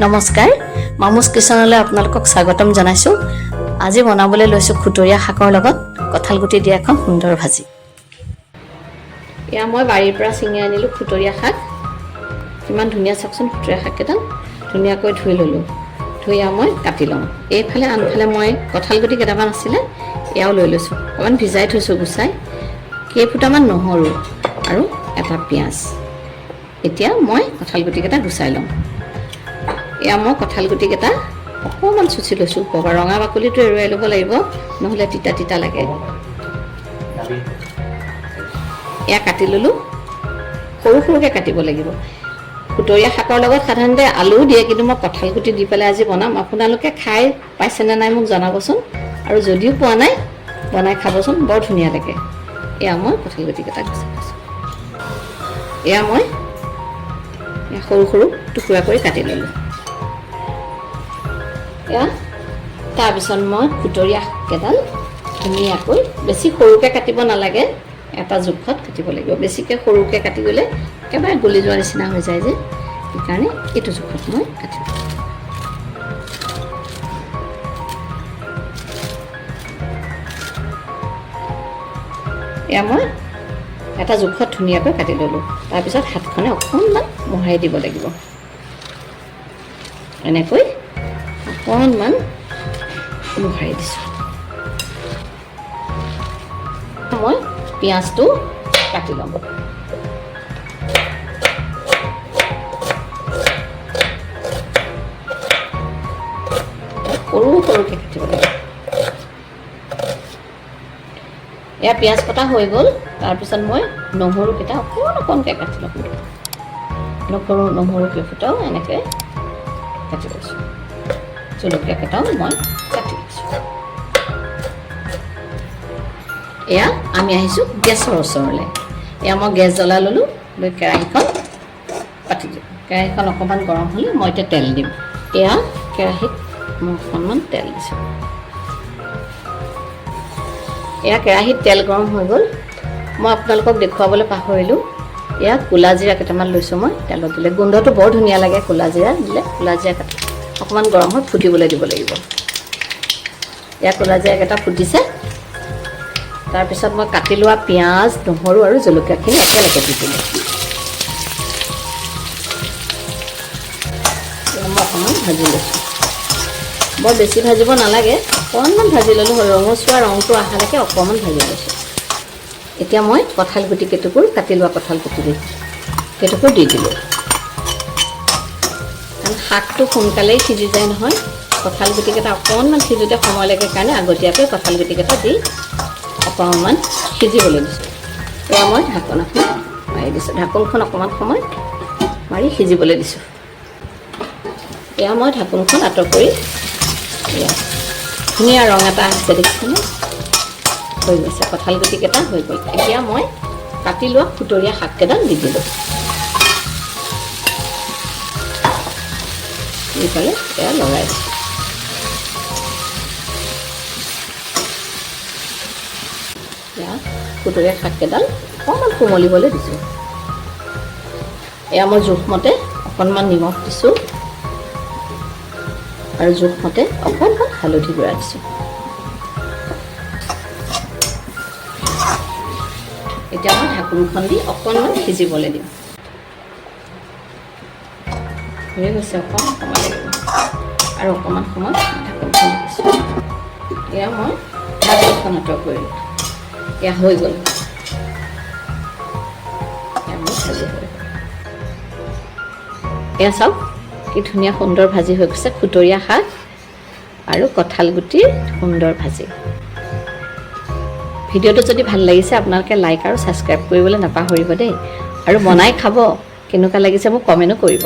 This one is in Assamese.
নমস্কাৰ মামুছ কিচনলৈ আপোনালোকক স্বাগতম জনাইছো। আজি বনাবলৈ লৈছো খুতৰীয়া শাকৰ লগত কঁঠাল গুটি দিয়া এখন সুন্দৰ ভাজি। এয়া মই বাৰীৰ পৰা ছিঙি আনিলো খুতৰীয়া শাক। কিমান ধুনীয়া চাওকচোন, খুতৰীয়া শাককেইডাল ধুনীয়াকৈ ধুই ল'লো। ধুই মই কাটি লওঁ। এইফালে আনফালে মই কঁঠাল গুটি কেইটামান আছিলে, এয়াও লৈ লৈছোঁ। অকণমান ভিজাই থৈছোঁ গুচাই। কেইফুটামান নহৰু আৰু এটা পিঁয়াজ। এতিয়া মই কঁঠাল গুটিকেইটা গুচাই লওঁ। এয়া মই কঁঠাল গুটিকেইটা অকণমান চুচি লৈছোঁ। ওপৰৰ ৰঙা বাকলিটো এৰুৱাই ল'ব লাগিব, নহ'লে তিতা তিতা লাগে। এয়া কাটি ল'লোঁ। সৰু সৰুকৈ কাটিব লাগিব। খুতৰীয়া শাকৰ লগত সাধাৰণতে আলুও দিয়ে, কিন্তু মই কঁঠাল গুটি দি পেলাই আজি বনাম। আপোনালোকে খাই পাইছেনে নাই মোক জনাবচোন, আৰু যদিও পোৱা নাই বনাই খাবচোন, বৰ ধুনীয়া লাগে। এয়া মই কঁঠাল গুটিকেইটা গুচাই লৈছোঁ। এয়া মই সৰু সৰু টুকুৰা কৰি কাটি ল'লোঁ। এয়া তাৰপিছত মই খুতৰীয়া শাককেইডাল ধুনীয়াকৈ, বেছি সৰুকৈ কাটিব নালাগে, এটা জোখত কাটিব লাগিব। বেছিকৈ সৰুকৈ কাটি গ'লে একেবাৰে গলি যোৱাৰ নিচিনা হৈ যায় যে, সেইকাৰণে এইটো জোখত মই কাটিম। এয়া মই এটা জোখত ধুনীয়াকৈ কাটি ল'লোঁ। তাৰপিছত হাতখনে অকণমান মোহাৰি দিব লাগিব। এনেকৈ অকণমান মোহাৰি দিছোঁ। মই পিঁয়াজটো কাটি ল'ম। সৰু সৰুকৈ কাটিব লাগিব। এয়া পিঁয়াজ কটা হৈ গ'ল। তাৰপিছত মই নহৰুকেইটা অকণ অকণকৈ কাটি ল'ম। নহৰু কেইফুটাও এনেকৈ কাটি লৈছোঁ। জলকীয়া কেইটাও মই কাটি লৈছোঁ। এয়া আমি আহিছোঁ গেছৰ ওচৰলৈ। এয়া মই গেছ জ্বলাই ল'লোঁ। লৈ কেৰাহীখন পাতি দিওঁ। কেৰাহীখন অকণমান গৰম হ'লে মই এতিয়া তেল দিম। এয়া কেৰাহীত মই অকণমান তেল দিছোঁ। এয়া কেৰাহীত তেল গৰম হৈ গ'ল। মই আপোনালোকক দেখুৱাবলৈ পাহৰিলোঁ। এয়া ক'লা জিৰা কেইটামান লৈছোঁ মই তেলত দিলে। গোন্ধটো বৰ ধুনীয়া লাগে ক'লা জিৰা দিলে। ক'লা জিৰা কেইটা অকণমান গৰম হৈ ফুটিবলৈ দিব লাগিব। এয়া ক'লা জিৰা কেইটা ফুটিছে। তাৰপিছত মই কাটি লোৱা পিঁয়াজ, নহৰু আৰু জলকীয়াখিনি একেলগে দি দিলোঁ। মই অকণমান ভাজি লৈছোঁ। বৰ বেছি ভাজিব নালাগে, অকণমান ভাজি ল'লোঁ। ৰঙচুৱা ৰংটো অহালৈকে অকণমান ভাজি লৈছোঁ। এতিয়া মই কঁঠাল গুটি কেইটুকুৰ, কাটি লোৱা কঁঠাল গুটি কেইটুকুৰ দি দিলোঁ। কাৰণ শাকটো সোনকালেই সিজি যায় নহয়। কঁঠাল গুটিকেইটা অকণমান সিজোঁতে সময় লাগে কাৰণে আগতীয়াকৈ কঁঠাল গুটিকেইটা দি অকণমান সিজিবলৈ দিছোঁ। এয়া মই ঢাকন এখন মাৰি দিছোঁ। ঢাকনখন অকণমান সময় মাৰি সিজিবলৈ দিছোঁ। এয়া মই ঢাকনখন আঁতৰ কৰি, এয়া ধুনীয়া ৰং এটা আহিছে দেখিছেনে? হৈ গৈছে। কঁঠাল গুটিকেইটা হৈ গ'ল। এতিয়া মই কাটি লোৱা খুতৰীয়া শাককেইডাল দি দিলোঁ। দি পেলাই এয়া লৰাই দিছোঁ। এয়া খুতৰীয়া শাককেইডাল অকণমান কোমলিবলৈ দিছোঁ। এয়া মই জোখমতে অকণমান নিমখ দিছোঁ আৰু জোখমতে অকণমান হালধি গুড়া দিছোঁ। এতিয়া মই ঢাকোনখন দি অকণমান সিজিবলৈ দিম। হৈ গৈছে, অকণমান সময় লাগিব আৰু অকণমান সময় ঢাকোনখন দিছোঁ। এয়া মই ঢাকোনখন আঁতৰ কৰিলোঁ। এয়া হৈ গ'ল। এয়া মোৰ ভাজি হৈ গ'ল। এয়া চাওক কি ধুনীয়া সুন্দৰ ভাজি হৈ গৈছে। খুতৰীয়া শাক আৰু কঁঠাল গুটিৰ সুন্দৰ ভাজি। ভিডিঅ'টো যদি ভাল লাগিছে আপোনালোকে লাইক আৰু ছাবস্ক্ৰাইব কৰিবলৈ নাপাহৰিব দেই। আৰু বনাই খাব, কেনেকুৱা লাগিছে মোক কমেণ্টো কৰিব।